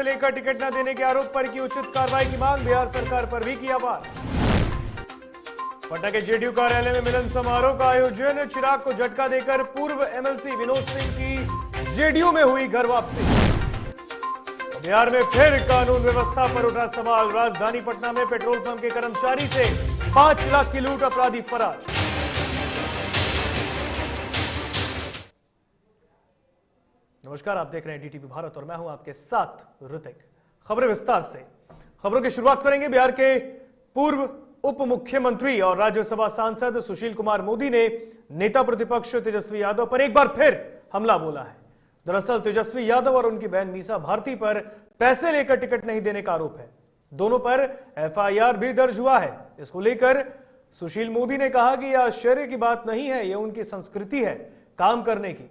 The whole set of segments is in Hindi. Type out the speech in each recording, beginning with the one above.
लेकर टिकट न देने के आरोप पर की उचित कार्रवाई की मांग, बिहार सरकार पर भी किया वार। पटना के जेडीयू कार्यालय में मिलन समारोह का आयोजन, चिराग को झटका देकर पूर्व एमएलसी विनोद सिंह की जेडीयू में हुई घर वापसी। बिहार में फिर कानून व्यवस्था पर उठा सवाल, राजधानी पटना में पेट्रोल पंप के कर्मचारी से 5 लाख की लूट, अपराधी फरार। नमस्कार, आप देख रहे हैं डीटीवी भारत और मैं हूं आपके साथ ऋतिक। खबरें विस्तार से। खबरों की शुरुआत करेंगे। बिहार के पूर्व उप मुख्यमंत्री और राज्यसभा सांसद सुशील कुमार मोदी ने नेता प्रतिपक्ष तेजस्वी यादव पर एक बार फिर हमला बोला है। दरअसल तेजस्वी यादव और उनकी बहन मीसा भारती पर पैसे लेकर टिकट नहीं देने का आरोप है। दोनों पर एफआईआर भी दर्ज हुआ है। इसको लेकर सुशील मोदी ने कहा कि यह आश्चर्य की बात नहीं है, यह उनकी संस्कृति है काम करने की।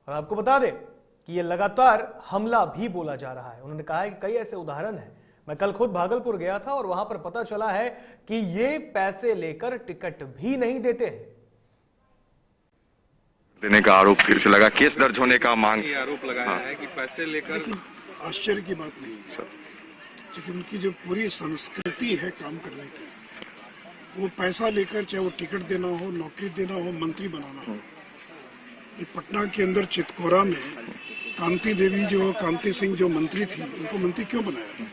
और आपको बता दें कि यह लगातार हमला भी बोला जा रहा है। उन्होंने कहा है कि कई ऐसे उदाहरण हैं। मैं कल खुद भागलपुर गया था और वहां पर पता चला है कि ये पैसे लेकर टिकट भी नहीं देते हैं। देने का आरोप फिर से लगा, केस दर्ज होने का मांग आरोप लगाया है कि पैसे लेकर। आश्चर्य की बात नहीं है, क्योंकि उनकी जो पूरी संस्कृति है काम करने की, वो पैसा लेकर, चाहे वो टिकट देना हो, नौकरी देना हो, मंत्री बनाना हो। ये पटना के अंदर चितकोरा में कांति सिंह जो मंत्री थी, उनको मंत्री क्यों बनाया?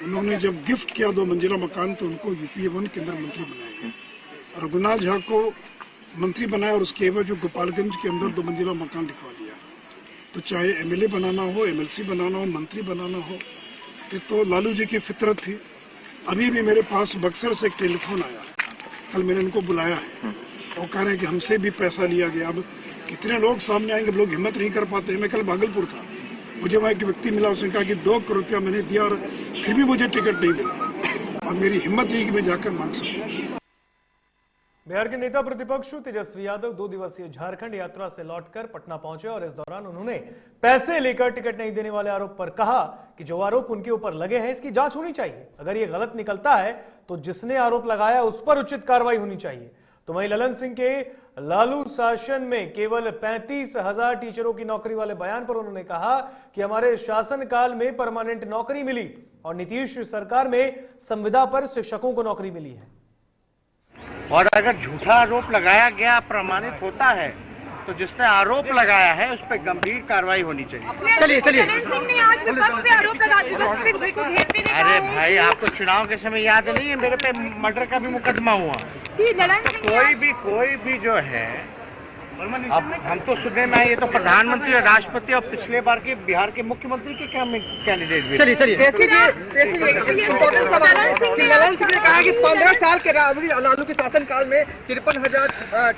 उन्होंने जब गिफ्ट किया 2 मंजिला मकान तो उनको यूपीए 1 के अंदर मंत्री बनाया गया। रघुनाथ झा को मंत्री बनाया और उसके एवज जो गोपालगंज के अंदर 2 मंजिला मकान लिखवा लिया। तो चाहे एमएलए बनाना हो, एमएलसी बनाना हो, मंत्री बनाना हो, ये तो लालू जी की फितरत थी। अभी भी मेरे पास बक्सर से एक टेलीफोन आया, कल मैंने उनको बुलाया है। वो कह रहे हैं कि हमसे भी पैसा लिया गया। अब कितने लोग सामने आएंगे, लोग हिम्मत नहीं कर पाते। मैं कल भागलपुर था, मुझे वहाँ एक व्यक्ति मिला, उसने कहा कि 2 करोड़ रुपया मैंने दिया और फिर भी मुझे टिकट नहीं मिला और मेरी हिम्मत नहीं कि मैं जाकर मांग सकूं। बिहार के नेता प्रतिपक्ष तेजस्वी यादव 2 दिवसीय झारखंड यात्रा से लौटकर पटना पहुंचे और इस दौरान उन्होंने पैसे लेकर टिकट नहीं देने वाले आरोप पर कहा कि जो आरोप उनके ऊपर लगे हैं इसकी जांच होनी चाहिए। अगर ये गलत निकलता है तो जिसने आरोप लगाया उस पर उचित कार्रवाई होनी चाहिए। तो वहीं ललन सिंह के लालू शासन में केवल 35,000 टीचरों की नौकरी वाले बयान पर उन्होंने कहा कि हमारे शासनकाल में परमानेंट नौकरी मिली और नीतीश सरकार में संविदा पर शिक्षकों को नौकरी मिली है। और अगर झूठा आरोप लगाया गया प्रमाणित होता है तो जिसने आरोप लगाया है उस पर गंभीर कार्रवाई होनी चाहिए। चलिए अरे भाई, आपको चुनाव के समय याद नहीं है, मेरे पे मर्डर का भी मुकदमा हुआ। कोई भी जो है, अब हम तो सुनने में आए ये तो प्रधानमंत्री और राष्ट्रपति और पिछले बार के बिहार के मुख्यमंत्री के कैंडिडेट भी। चलिए ललन सिंह ने कहा कि 15 साल के लालू के शासनकाल में 53,000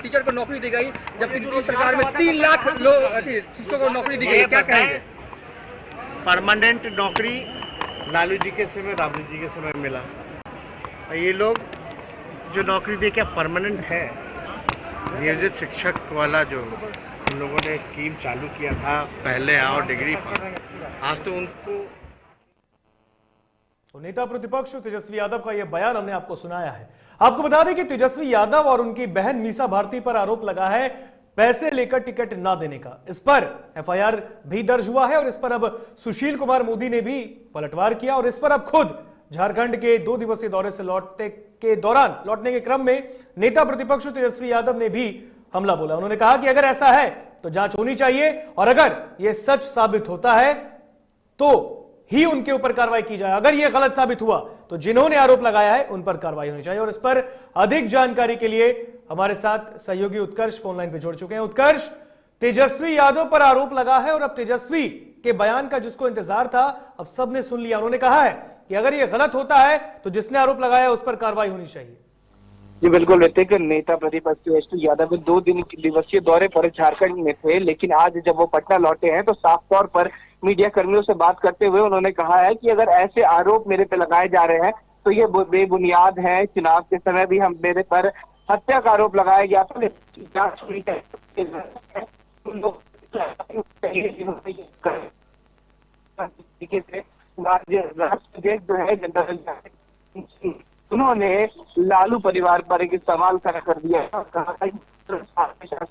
टीचर को नौकरी दी गई, जबकि नीतीश सरकार में 3 लाख शिक्षकों को नौकरी दी गई। क्या कहेंगे? परमानेंट नौकरी लालू जी के समय, राबड़ी जी के समय मिला। ये लोग जो नौकरी दे, क्या परमानेंट है? नियोजित शिक्षक वाला जो उन लोगों ने स्कीम चालू किया था, पहले आओ डिग्री पर, आज तो उनको। तो नेता प्रतिपक्ष तेजस्वी यादव का यह बयान हमने आपको सुनाया है। आपको बता दें कि तेजस्वी यादव और उनकी बहन मीसा भारती पर आरोप लगा है पैसे लेकर टिकट ना देने का। इस पर एफआईआर भी दर्ज हुआ है और इस पर अब सुशील कुमार मोदी ने भी पलटवार किया और इस पर अब खुद झारखंड के 2 दिवसीय दौरे से लौटने के क्रम में नेता प्रतिपक्ष तेजस्वी यादव ने भी हमला बोला। उन्होंने कहा कि अगर ऐसा है तो जांच होनी चाहिए और अगर यह सच साबित होता है तो ही उनके ऊपर कार्रवाई की जाए। अगर यह गलत साबित हुआ तो जिन्होंने आरोप लगाया है उन पर कार्रवाई होनी चाहिए। और इस पर अधिक जानकारी के लिए हमारे साथ सहयोगी उत्कर्ष फोन लाइन पे जुड़ चुके हैं। उत्कर्ष, तेजस्वी यादव पर आरोप लगा है और अब तेजस्वी के बयान का जिसको इंतजार था अब सबने सुन लिया। उन्होंने कहा है कि अगर यह गलत होता है तो जिसने आरोप लगाया उस पर कार्रवाई होनी चाहिए। जी बिल्कुल ऋतिक, नेता प्रतिपक्ष तेजस्वी यादव 2 दिवसीय दौरे पर झारखंड में थे, लेकिन आज जब वो पटना लौटे हैं तो साफ तौर पर मीडिया कर्मियों से बात करते हुए उन्होंने कहा है कि अगर ऐसे आरोप मेरे पे लगाए जा रहे हैं तो ये बेबुनियाद है। चुनाव के समय भी मेरे पर हत्या का आरोप लगाया गया था, जांच हुई राष्ट्रपति जो है जनता दल, उन्होंने लालू परिवार पर एक सवाल खड़ा कर दिया और कहा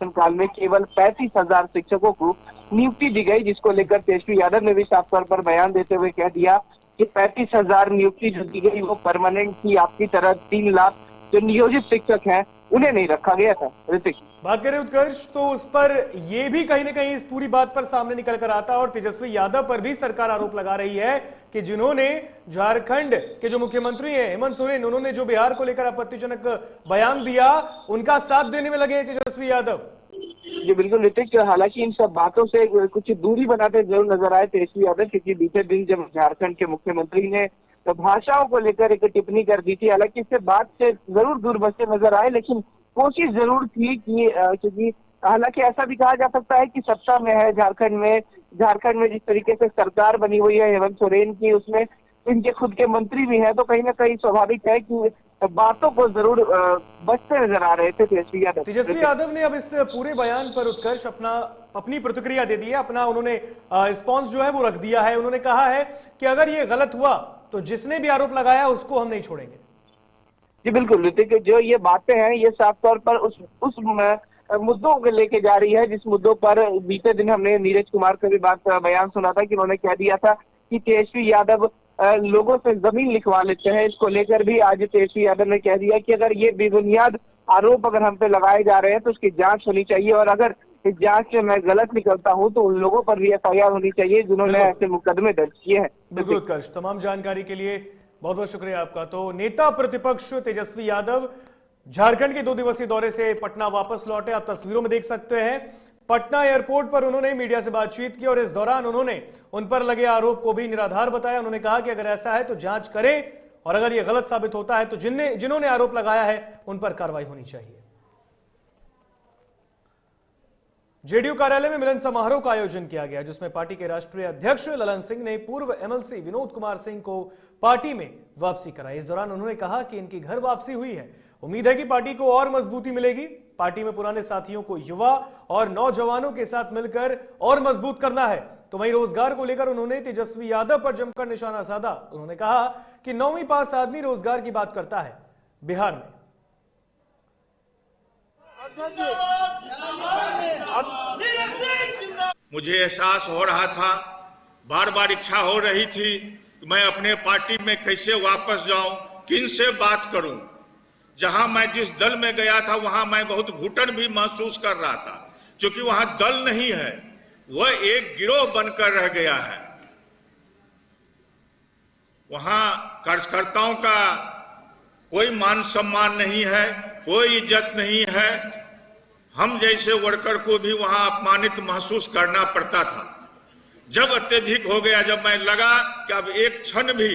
शासनकाल में केवल 35,000 शिक्षकों को नियुक्ति दी गई, जिसको लेकर तेजस्वी यादव ने भी साफ तौर पर बयान देते हुए कह दिया कि 35,000 नियुक्ति जो दी गई वो परमानेंट थी। आपकी तरह 3 लाख जो नियोजित शिक्षक हैं उन्हें नहीं रखा गया था। ऋतिक, बात करें उत्कर्ष, तो उस पर यह भी कहीं ना कहीं इस पूरी बात पर सामने निकल कर आता है और तेजस्वी यादव पर भी सरकार आरोप लगा रही है कि जिन्होंने झारखंड के जो मुख्यमंत्री हैं हेमंत सोरेन, उन्होंने जो बिहार को लेकर आपत्तिजनक बयान दिया, उनका साथ देने में लगे हैं तेजस्वी यादव। जी बिल्कुल ऋतिक, हालांकि इन सब बातों से कुछ दूरी बनाते जरूर नजर आए तेजस्वी यादव, क्योंकि बीते दिन जब झारखंड के मुख्यमंत्री ने तो भाषाओं को लेकर एक टिप्पणी कर दी थी, हालांकि इससे बात से जरूर दूर बचते नजर आए, लेकिन कोशिश जरूर थी कि क्योंकि हालांकि ऐसा भी कहा जा सकता है कि सत्ता में है झारखंड में जिस तरीके से सरकार बनी हुई है हेमंत सोरेन की, उसमें इनके खुद के मंत्री भी हैं, तो कहीं ना कहीं स्वाभाविक है कि बातों को जरूर बचते नजर आ रहे थे तेजस्वी यादव। तेजस्वी यादव ने अब इस पूरे बयान पर उत्कर्ष अपनी प्रतिक्रिया दे दी है, अपना उन्होंने रिस्पॉन्स जो है वो रख दिया है। उन्होंने कहा है कि अगर ये गलत हुआ तो जिसने भी आरोप लगाया उसको हम नहीं छोड़ेंगे। जी बिल्कुल ऋतिक, जो ये बातें हैं ये साफ तौर पर उस मुद्दों को लेके जा रही है जिस मुद्दों पर बीते दिन हमने नीरज कुमार का भी बयान सुना था कि उन्होंने कह दिया था कि तेजस्वी यादव लोगों से जमीन लिखवा लेते हैं। इसको लेकर भी आज तेजस्वी यादव ने कह दिया कि अगर ये बेबुनियाद आरोप अगर हम पे लगाए जा रहे हैं तो उसकी जांच होनी चाहिए, और अगर इस जांच में मैं गलत निकलता हूं तो उन लोगों पर भी FIR होनी चाहिए जिन्होंने ऐसे मुकदमे दर्ज किए हैं। बिल्कुल उत्कर्ष, तमाम जानकारी के लिए बहुत बहुत शुक्रिया आपका। तो नेता प्रतिपक्ष तेजस्वी यादव झारखंड के 2 दिवसीय दौरे से पटना वापस लौटे। आप तस्वीरों में देख सकते हैं पटना एयरपोर्ट पर उन्होंने मीडिया से बातचीत की और इस दौरान उन्होंने उन पर लगे आरोप को भी निराधार बताया। उन्होंने कहा कि अगर ऐसा है तो जांच करें और अगर यह गलत साबित होता है तो जिन्होंने आरोप लगाया है उन पर कार्रवाई होनी चाहिए। जेडीयू कार्यालय में मिलन समारोह का आयोजन किया गया, जिसमें पार्टी के राष्ट्रीय अध्यक्ष ललन सिंह ने पूर्व MLC विनोद कुमार सिंह को पार्टी में वापसी कराई। इस दौरान उन्होंने कहा कि इनकी घर वापसी हुई है, उम्मीद है कि पार्टी को और मजबूती मिलेगी। पार्टी में पुराने साथियों को युवा और नौजवानों के साथ मिलकर और मजबूत करना है। तो वहीं रोजगार को लेकर उन्होंने तेजस्वी यादव पर जमकर निशाना साधा। उन्होंने कहा कि 9वीं पास आदमी रोजगार की बात करता है बिहार में। मुझे एहसास हो रहा था, बार बार इच्छा हो रही थी कि मैं अपने पार्टी में कैसे वापस जाऊं, किन से बात करूं। जहां मैं जिस दल में गया था वहां मैं बहुत घुटन भी महसूस कर रहा था, क्योंकि वहां दल नहीं है, वह एक गिरोह बनकर रह गया है। वहां कार्यकर्ताओं का कोई मान सम्मान नहीं है, कोई इज्जत नहीं है। हम जैसे वर्कर को भी वहां अपमानित महसूस करना पड़ता था। जब अत्यधिक हो गया, जब मैं लगा कि अब एक क्षण भी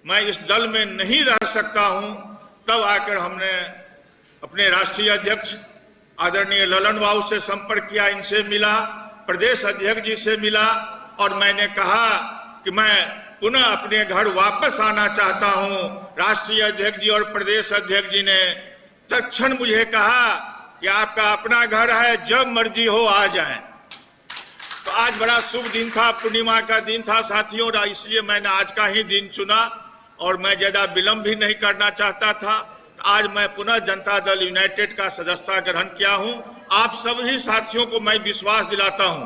मैं इस दल में नहीं रह सकता हूं, तब आकर हमने अपने राष्ट्रीय अध्यक्ष आदरणीय ललन बाबू से संपर्क किया, इनसे मिला, प्रदेश अध्यक्ष जी से मिला और मैंने कहा कि मैं पुनः अपने घर वापस आना चाहता हूं। राष्ट्रीय अध्यक्ष जी और प्रदेश अध्यक्ष जी ने तत्क्षण मुझे कहा कि आपका अपना घर है, जब मर्जी हो आ जाएं। तो आज बड़ा शुभ दिन था, पूर्णिमा का दिन था साथियों, इसलिए मैंने आज का ही दिन चुना और मैं ज्यादा विलंब भी नहीं करना चाहता था। आज मैं पुनः जनता दल यूनाइटेड का सदस्यता ग्रहण किया हूं। आप सभी साथियों को मैं विश्वास दिलाता हूं,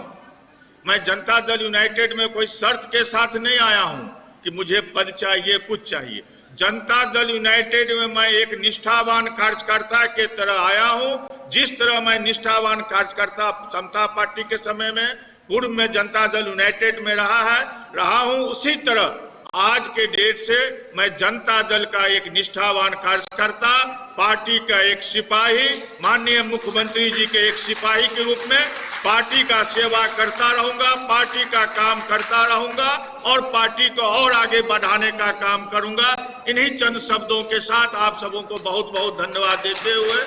मैं जनता दल यूनाइटेड में कोई शर्त के साथ नहीं आया हूं कि मुझे पद चाहिए, कुछ चाहिए। जनता दल यूनाइटेड में मैं एक निष्ठावान कार्यकर्ता के तरह आया हूं। जिस तरह मैं निष्ठावान कार्यकर्ता समता पार्टी के समय में पूर्व में जनता दल यूनाइटेड में रहा हूं, उसी तरह आज के डेट से मैं जनता दल का एक निष्ठावान कार्यकर्ता, पार्टी का एक सिपाही, माननीय मुख्यमंत्री जी के एक सिपाही के रूप में पार्टी का सेवा करता रहूंगा, पार्टी का काम करता रहूंगा और पार्टी को और आगे बढ़ाने का काम करूंगा। इन्हीं चंद शब्दों के साथ आप सबों को बहुत बहुत धन्यवाद देते हुए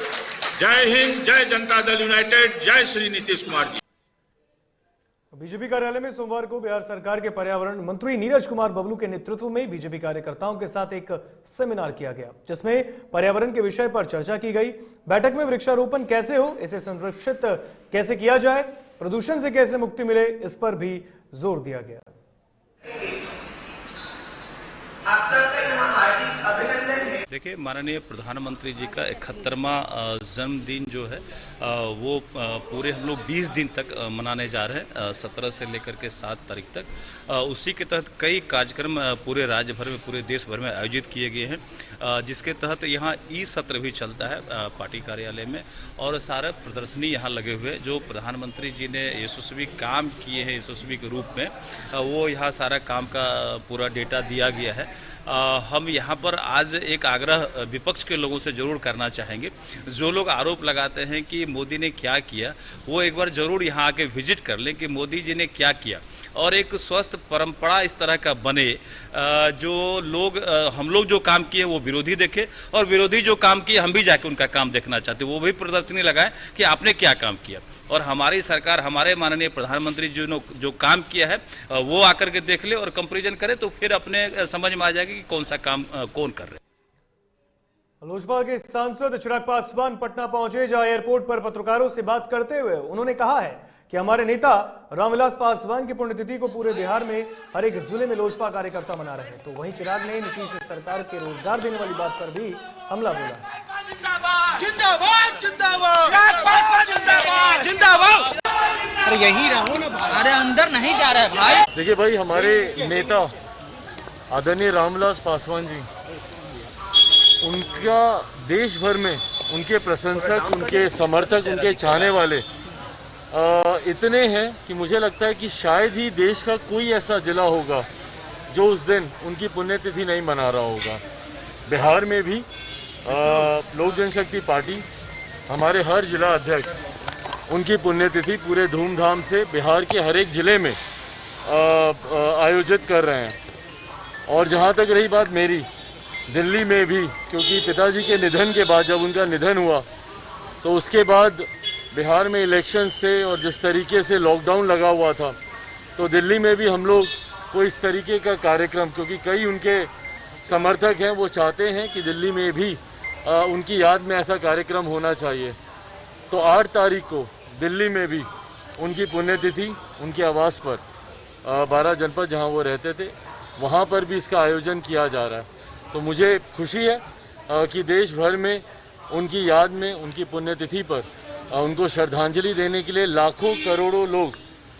जय हिंद, जय जनता दल यूनाइटेड, जय श्री नीतीश कुमार जी। बीजेपी कार्यालय में सोमवार को बिहार सरकार के पर्यावरण मंत्री नीरज कुमार बबलू के नेतृत्व में बीजेपी कार्यकर्ताओं के साथ एक सेमिनार किया गया, जिसमें पर्यावरण के विषय पर चर्चा की गई। बैठक में वृक्षारोपण कैसे हो, इसे संरक्षित कैसे किया जाए, प्रदूषण से कैसे मुक्ति मिले, इस पर भी जोर दिया गया। देखिए, माननीय प्रधानमंत्री जी का 71वां जन्मदिन जो है वो पूरे हम लोग 20 दिन तक मनाने जा रहे हैं, 17 से लेकर के 7 तारीख तक। उसी के तहत कई कार्यक्रम पूरे राज्य भर में, पूरे देश भर में आयोजित किए गए हैं, जिसके तहत यहाँ ई सत्र भी चलता है पार्टी कार्यालय में, और सारा प्रदर्शनी यहाँ लगे हुए जो प्रधानमंत्री जी ने यशस्वी काम किए हैं यशस्वी के रूप में, वो यहाँ सारा काम का पूरा डेटा दिया गया है। हम यहाँ पर आज एक आग्रह विपक्ष के लोगों से जरूर करना चाहेंगे। जो लोग आरोप लगाते हैं कि मोदी ने क्या किया, वो एक बार जरूर यहाँ आके विजिट कर लें कि मोदी जी ने क्या किया, और एक स्वस्थ परंपरा इस तरह का बने जो लोग हम लोग जो काम किए वो विरोधी देखे, और विरोधी जो काम किए हम भी जाके उनका काम देखना चाहते, वो भी प्रदर्शनी लगाएं कि आपने क्या काम किया, और हमारी सरकार, हमारे माननीय प्रधानमंत्री जी ने जो काम किया है वो आकर के देख ले और कंपेरिजन करे, तो फिर अपने समझ में आ जाएगा कि कौन सा काम कौन कर रहे हैं। लोजपा के सांसद चिराग पासवान पटना पहुंचे, जहां एयरपोर्ट पर पत्रकारों से बात करते हुए उन्होंने कहा है कि हमारे नेता रामविलास पासवान की पुण्यतिथि को पूरे बिहार में हर एक जिले में लोजपा कार्यकर्ता मना रहे हैं। तो वहीं चिराग ने नीतीश सरकार के रोजगार देने वाली बात पर भी हमला बोला। अरे यही रहो ना भाई, अरे अंदर नहीं जा रहा है भाई। देखिए भाई, हमारे नेता आदरणीय रामविलास पासवान जी, उनका देश भर में उनके प्रशंसक, उनके समर्थक, उनके चाहने वाले इतने हैं कि मुझे लगता है कि शायद ही देश का कोई ऐसा जिला होगा जो उस दिन उनकी पुण्यतिथि नहीं मना रहा होगा। बिहार में भी लोक जनशक्ति पार्टी, हमारे हर जिला अध्यक्ष उनकी पुण्यतिथि पूरे धूमधाम से बिहार के हर एक जिले में आयोजित कर रहे हैं। और जहाँ तक रही बात मेरी, दिल्ली में भी, क्योंकि पिताजी के निधन के बाद, जब उनका निधन हुआ तो उसके बाद बिहार में इलेक्शंस थे और जिस तरीके से लॉकडाउन लगा हुआ था, तो दिल्ली में भी हम लोग कोई इस तरीके का कार्यक्रम, क्योंकि कई उनके समर्थक हैं, वो चाहते हैं कि दिल्ली में भी उनकी याद में ऐसा कार्यक्रम होना चाहिए। तो 8 तारीख को दिल्ली में भी उनकी पुण्यतिथि उनके आवास पर 12 जनपद जहां वो रहते थे, वहां पर भी इसका आयोजन किया जा रहा है। तो मुझे खुशी है कि देश भर में उनकी याद में, उनकी पुण्यतिथि पर उनको श्रद्धांजलि देने के लिए लाखों करोड़ों लोग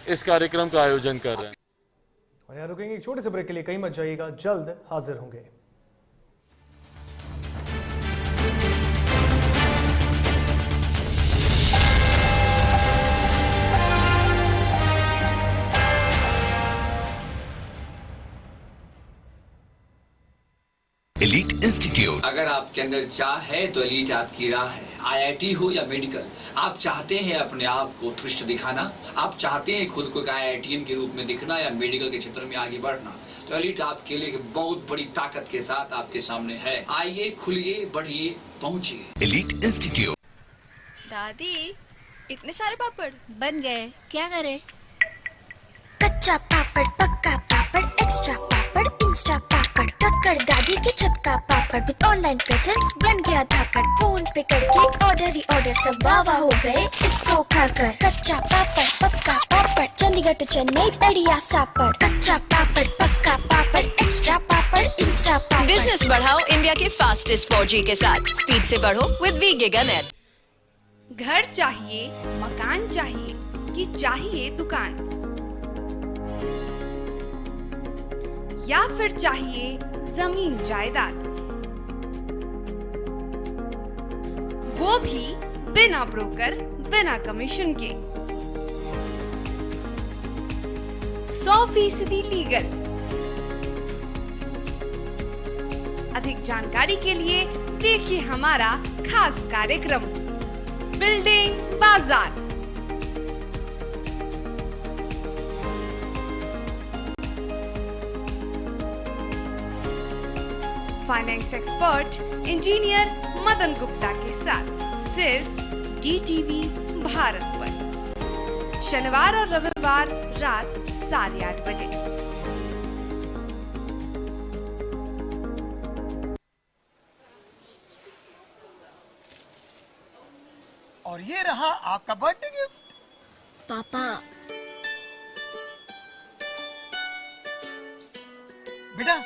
इस कार्यक्रम का आयोजन कर रहे हैं। और यहाँ रुकेंगे एक छोटे से ब्रेक के लिए, कहीं मत जाइएगा, जल्द हाजिर होंगे। एलीट इंस्टीट्यूट, अगर आपके अंदर चाह है तो एलीट आपकी राह है। IIT हो या मेडिकल, आप चाहते हैं अपने आप को उत्कृष्ट दिखाना, आप चाहते हैं खुद को एक IITian के रूप में दिखना या मेडिकल के क्षेत्र में आगे बढ़ना, तो एलीट आपके लिए एक बहुत बड़ी ताकत के साथ आपके सामने है। आइए, खुलिए, बढ़िए, पहुंचिए। Elite institute. दादी, इतने सारे पापड़ बन गए, क्या करे? कच्चा पापड़, पक्का पापड़, एक्स्ट्रा पापड़, इंस्टा पापड़, टक्कर दादी के छत का पापड़ विद ऑनलाइन प्रेजेंस बन गया धाकड़। फोन पे करके ऑर्डर ही ऑर्डर, सब वाह हो गए इसको खाकर। कच्चा पापड़, पक्का पापड़, चंडीगढ़ टू चेन्नई बढ़िया सापड़। कच्चा पापड़, पक्का पापड़, एक्स्ट्रा पापड़, इंस्टा पापड़। बिजनेस बढ़ाओ इंडिया के फास्टेस्ट 4G के साथ, स्पीड से बढ़ो विद वी गिगानेट। घर चाहिए, मकान चाहिए कि चाहिए दुकान, या फिर चाहिए जमीन जायदाद, वो भी बिना ब्रोकर, बिना कमीशन के, 100% लीगल। अधिक जानकारी के लिए देखिए हमारा खास कार्यक्रम बिल्डिंग बाजार। Finance expert engineer Madan Gupta के साथ सिर्फ DTV भारत पर, शनिवार और रविवार रात 8:30 बजे। और ये रहा आपका बर्थडे गिफ्ट। पापा, बेटा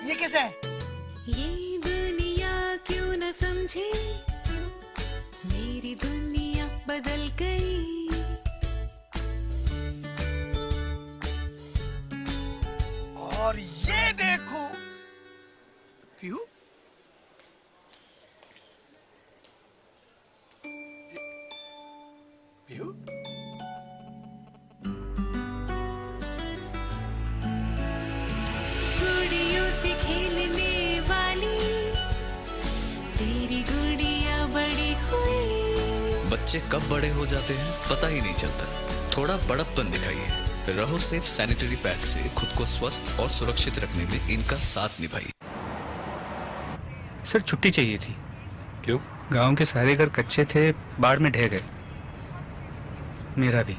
ये कैसा है? ये दुनिया क्यों न समझे, मेरी दुनिया बदल गई। और ये देखो पीहू, पीहू गुड़ियों से खेलने वाली तेरी गुड़िया बड़ी हुई। बच्चे कब बड़े हो जाते हैं पता ही नहीं चलता। थोड़ा बड़प्पन दिखाइए। रहो सेफ सैनिटरी पैड से खुद को स्वस्थ और सुरक्षित रखने में इनका साथ निभाइए। सर छुट्टी चाहिए थी। क्यों? गांव के सारे घर कच्चे थे, बाढ़ में ढह गए। मेरा भी।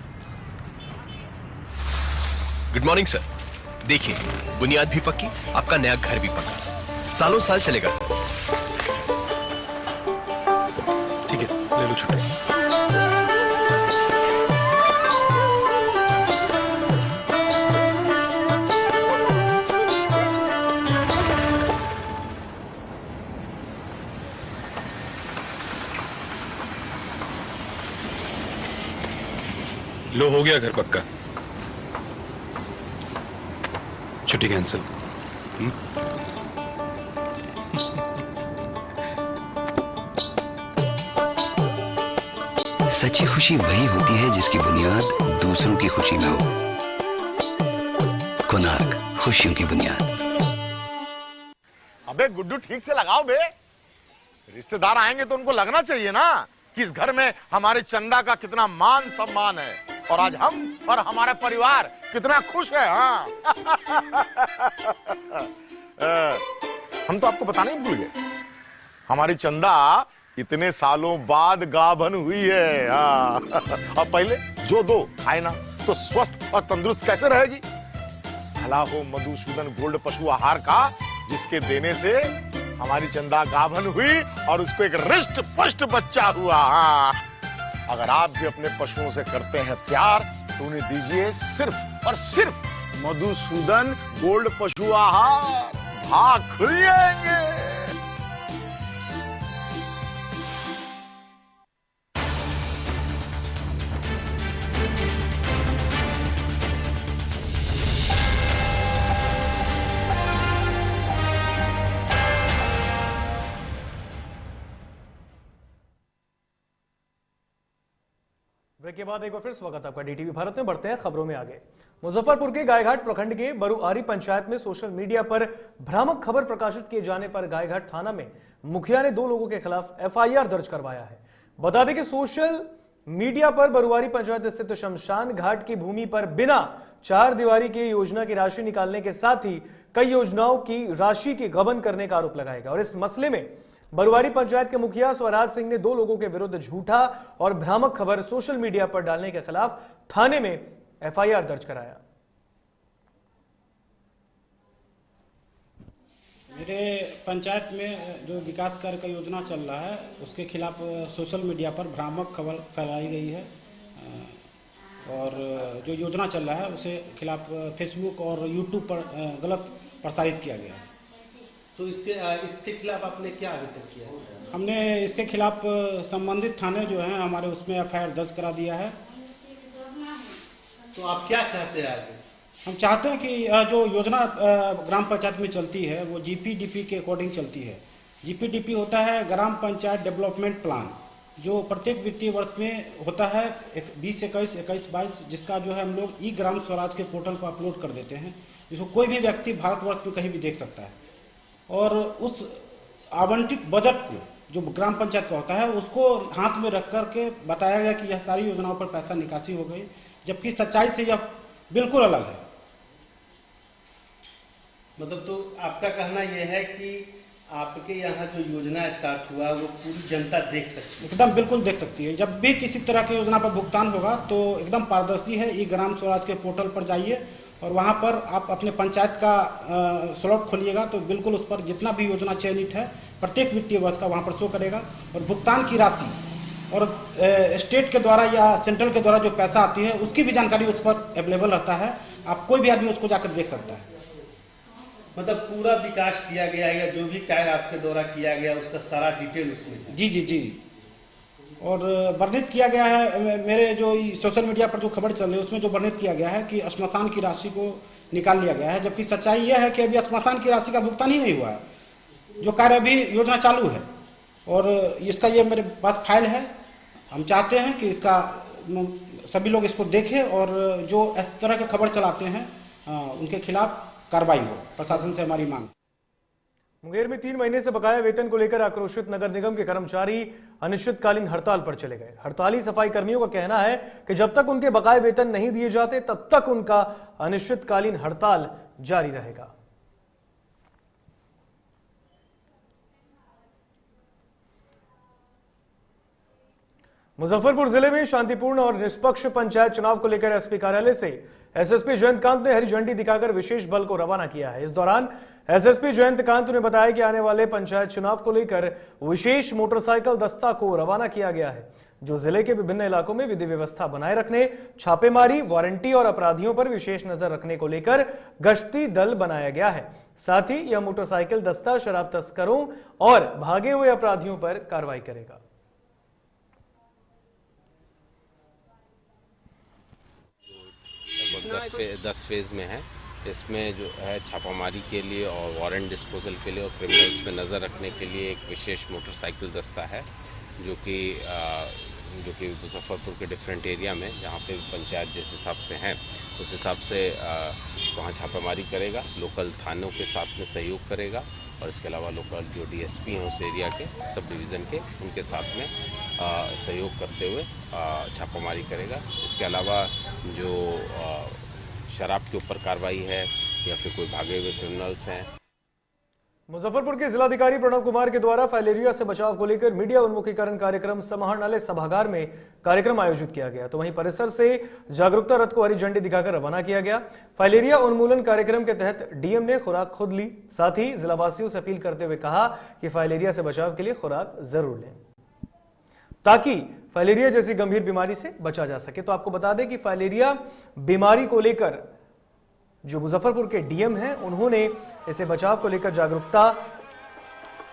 Good morning sir. देखिए, बुनियाद भी पक्की, आपका नया घर भी पक्का, सालों साल चलेगा सर। ठीक है, ले लो छुट्टी। लो, हो गया घर पक्का। छुट्टी कैंसिल। सच्ची खुशी वही होती है जिसकी बुनियाद दूसरों की खुशी में हो। कोणार्क, खुशियों की बुनियाद। अबे गुड्डू ठीक से लगाओ बे, रिश्तेदार आएंगे तो उनको लगना चाहिए ना कि इस घर में हमारे चंदा का कितना मान सम्मान है, और आज हम और हमारा परिवार कितना खुश है। हाँ हम तो आपको बताना ही भूल गए, हमारी चंदा इतने सालों बाद गाभन हुई है। हाँ और पहले जो दो खाए ना तो स्वस्थ और तंदुरुस्त कैसे रहेगी। भला हो मधुसूदन गोल्ड पशु आहार का, जिसके देने से हमारी चंदा गाभन हुई और उसको एक रिष्ट पुष्ट बच्चा हुआ। हाँ अगर आप भी अपने पशुओं से करते हैं प्यार तो उन्हें दीजिए सिर्फ और सिर्फ मधुसूदन गोल्ड पशु आहार। भाग खुल जाएंगे। ब्रेक के बाद एक बार फिर स्वागत आपका डीटीवी भारत में। बढ़ते हैं खबरों में आगे। मुजफ्फरपुर के गायघाट प्रखंड के बरुआरी पंचायत में सोशल मीडिया पर भ्रामक खबर प्रकाशित किए जाने पर गायघाट थाना में मुखिया ने 2 लोगों के खिलाफ एफआईआर दर्ज करवाया है। बता दें कि सोशल मीडिया पर बरुआरी पंचायत स्थित शमशान घाट की भूमि पर बिना 4 दीवारी की योजना की राशि निकालने के साथ ही कई योजनाओं की राशि के गबन करने का आरोप लगाएगा। और इस मसले में बरुआरी पंचायत के मुखिया स्वराज सिंह ने 2 लोगों के विरुद्ध झूठा और भ्रामक खबर सोशल मीडिया पर डालने के खिलाफ थाने में एफआईआर दर्ज कराया। मेरे पंचायत में जो विकास कार्य का योजना चल रहा है उसके खिलाफ सोशल मीडिया पर भ्रामक खबर फैलाई गई है, और जो योजना चल रहा है उसे खिलाफ फेसबुक और यूट्यूब पर गलत प्रसारित किया गया है। तो इसके खिलाफ आपने क्या अभी तक किया? हमने इसके खिलाफ संबंधित थाने जो हैं हमारे उसमें एफआईआर दर्ज करा दिया है। तो आप क्या चाहते हैं आगे? हम चाहते हैं कि जो योजना ग्राम पंचायत में चलती है वो जीपीडीपी के अकॉर्डिंग चलती है। जीपीडीपी होता है ग्राम पंचायत डेवलपमेंट प्लान, जो प्रत्येक वित्तीय वर्ष में होता है 2021, 21-22, जिसका जो है हम लोग ई ग्राम स्वराज के पोर्टल पर अपलोड कर देते हैं, जिसको कोई भी व्यक्ति भारतवर्ष में कहीं भी देख सकता है। और उस आवंटित बजट को जो ग्राम पंचायत का होता है उसको हाथ में रख कर के बताया गया कि यह सारी योजनाओं पर पैसा निकासी हो गई, जबकि सच्चाई से यह बिल्कुल अलग है। मतलब तो आपका कहना यह है कि आपके यहाँ जो योजना स्टार्ट हुआ वो पूरी जनता देख सकती है? एकदम बिल्कुल देख सकती है। जब भी किसी तरह की योजना पर भुगतान होगा तो एकदम पारदर्शी है। ई ग्राम स्वराज के पोर्टल पर जाइए और वहाँ पर आप अपने पंचायत का स्लॉट खोलिएगा तो बिल्कुल उस पर जितना भी योजना चयनित है प्रत्येक वित्तीय वर्ष का वहाँ पर शो करेगा, और भुगतान की राशि और स्टेट के द्वारा या सेंट्रल के द्वारा जो पैसा आती है उसकी भी जानकारी उस पर अवेलेबल रहता है। आप कोई भी आदमी उसको जाकर देख सकता है। मतलब पूरा विकास किया गया है या जो भी कार्य आपके द्वारा किया गया उसका सारा डिटेल उसमें? जी और वर्णित किया गया है। मेरे जो सोशल मीडिया पर जो खबर चल रही है उसमें जो वर्णित किया गया है कि श्मशान की राशि को निकाल लिया गया है, जबकि सच्चाई यह है कि अभी श्मशान की राशि का भुगतान ही नहीं हुआ है। जो कार्य अभी योजना चालू है और इसका ये मेरे पास फाइल है। हम चाहते हैं कि इसका सभी लोग इसको देखें और जो इस तरह के खबर चलाते हैं उनके खिलाफ कार्रवाई हो। प्रशासन से हमारी मांग है। मुंगेर में 3 महीने से बकाया वेतन को लेकर आक्रोशित नगर निगम के कर्मचारी अनिश्चितकालीन हड़ताल पर चले गए। हड़ताली सफाई कर्मियों का कहना है कि जब तक उनके बकाया वेतन नहीं दिए जाते तब तक उनका अनिश्चितकालीन हड़ताल जारी रहेगा। मुजफ्फरपुर जिले में शांतिपूर्ण और निष्पक्ष पंचायत चुनाव को लेकर एसपी कार्यालय से एसएसपी जयंतकांत ने हरी झंडी दिखाकर विशेष बल को रवाना किया है। इस दौरान एसएसपी जयंतकांत ने बताया कि आने वाले पंचायत चुनाव को लेकर विशेष मोटरसाइकिल दस्ता को रवाना किया गया है, जो जिले के विभिन्न इलाकों में विधि व्यवस्था बनाए रखने, छापेमारी, वारंटी और अपराधियों पर विशेष नजर रखने को लेकर गश्ती दल बनाया गया है। साथ ही यह मोटरसाइकिल दस्ता शराब तस्करों और भागे हुए अपराधियों पर कार्रवाई करेगा। लगभग 10 फेज में है। इसमें जो है छापामारी के लिए और वारंट डिस्पोजल के लिए और क्रिमिनल्स पे नज़र रखने के लिए एक विशेष मोटरसाइकिल दस्ता है जो कि मुजफ्फरपुर के डिफरेंट एरिया में जहाँ पे पंचायत जिस हिसाब से हैं उस हिसाब से वहाँ छापामारी करेगा, लोकल थानों के साथ में सहयोग करेगा और इसके अलावा लोकल जो डीएसपी हैं उस एरिया के सब डिवीज़न के उनके साथ में सहयोग करते हुए छापामारी करेगा। इसके अलावा जो शराब के ऊपर कार्रवाई है या फिर कोई भागे हुए क्रिमिनल्स हैं। मुजफ्फरपुर के जिलाधिकारी प्रणव कुमार के द्वारा फाइलेरिया से बचाव को लेकर मीडिया उन्मुखीकरण कार्यक्रम समाहरणालय सभागार में कार्यक्रम आयोजित किया गया, तो वहीं परिसर से जागरूकता रथ को हरी झंडी दिखाकर रवाना किया गया। फाइलेरिया उन्मूलन कार्यक्रम के तहत डीएम ने खुराक खुद ली। साथ ही जिलावासियों से अपील करते हुए कहा कि फाइलेरिया से बचाव के लिए खुराक जरूर लें ताकि फाइलेरिया जैसी गंभीर बीमारी से बचा जा सके। तो आपको बता दें कि फाइलेरिया बीमारी को लेकर जो मुजफ्फरपुर के डीएम हैं उन्होंने इसे बचाव को लेकर जागरूकता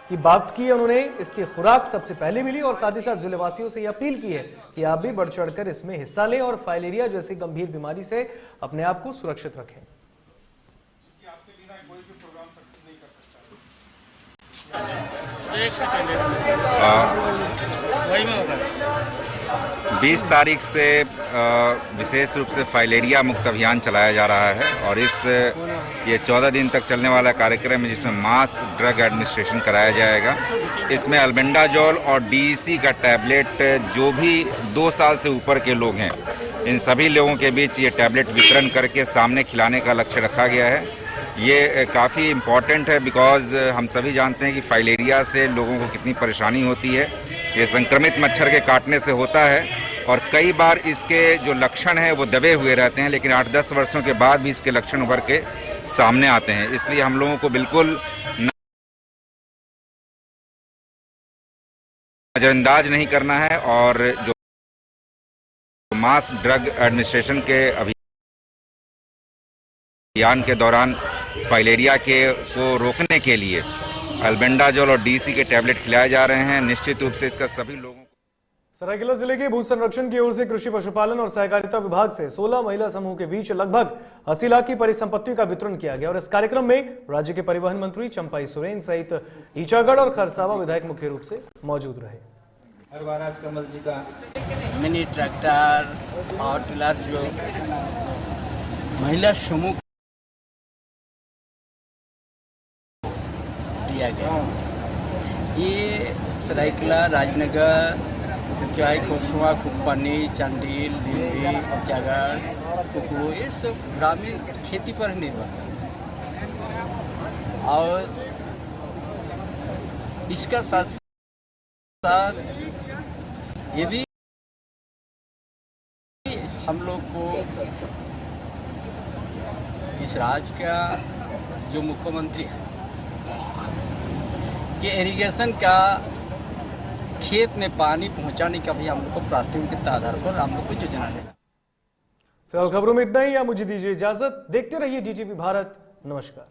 की बात की। उन्होंने इसकी खुराक सबसे पहले मिली और साथ ही साथ जिलेवासियों से यह अपील की है कि आप भी बढ़ चढ़कर इसमें हिस्सा लें और फाइलेरिया जैसी गंभीर बीमारी से अपने आप को सुरक्षित रखें। 20 तारीख से विशेष रूप से फाइलेरिया मुक्त अभियान चलाया जा रहा है और ये 14 दिन तक चलने वाला कार्यक्रम है जिसमें मास ड्रग एडमिनिस्ट्रेशन कराया जाएगा। इसमें अल्बेंडाजोल और डीईसी का टैबलेट जो भी 2 साल से ऊपर के लोग हैं इन सभी लोगों के बीच ये टैबलेट वितरण करके सामने खिलाने का लक्ष्य रखा गया है। ये काफ़ी इम्पॉर्टेंट है बिकॉज़ हम सभी जानते हैं कि फाइलेरिया से लोगों को कितनी परेशानी होती है। ये संक्रमित मच्छर के काटने से होता है और कई बार इसके जो लक्षण हैं वो दबे हुए रहते हैं, लेकिन 8-10 वर्षों के बाद भी इसके लक्षण उभर के सामने आते हैं। इसलिए हम लोगों को बिल्कुल नज़रअंदाज नहीं करना है और जो मास ड्रग एडमिनिस्ट्रेशन के अभियान के दौरान फाइलेरिया को रोकने के लिए अल्बेंडाजोल और डीसी के टैबलेट खिलाए जा रहे हैं। निश्चित रूप से इसका सभी लोगों को। सरायकेला जिले के भू संरक्षण की ओर से कृषि पशुपालन और सहकारिता विभाग से 16 महिला समूह के बीच लगभग 80 लाख की परिसंपत्ति का वितरण किया गया और इस कार्यक्रम में राज्य के परिवहन मंत्री चंपाई सोरेन सहित ईचागढ़ और खरसावा विधायक मुख्य रूप से मौजूद रहे। कमल जी का मिनी ट्रैक्टर और टिलर जो महिला समूह दिया गया, ये सरायकेला, राजनगर, चाय, खोसवा, खुप्पानी, चांडील, लीली, ईचागढ़, कुकू, ये सब ग्रामीण खेती पर निर्भर है और इसका साथ साथ ये भी हम लोग को इस राज्य का जो मुख्यमंत्री है कि इरिगेशन का खेत में पानी पहुंचाने का भी हम लोग को प्राथमिकता आधार पर हम लोग को योजना लेना। फिलहाल खबरों में इतना ही। या मुझे दीजिए इजाजत। देखते रहिए डीटीवी भारत। नमस्कार।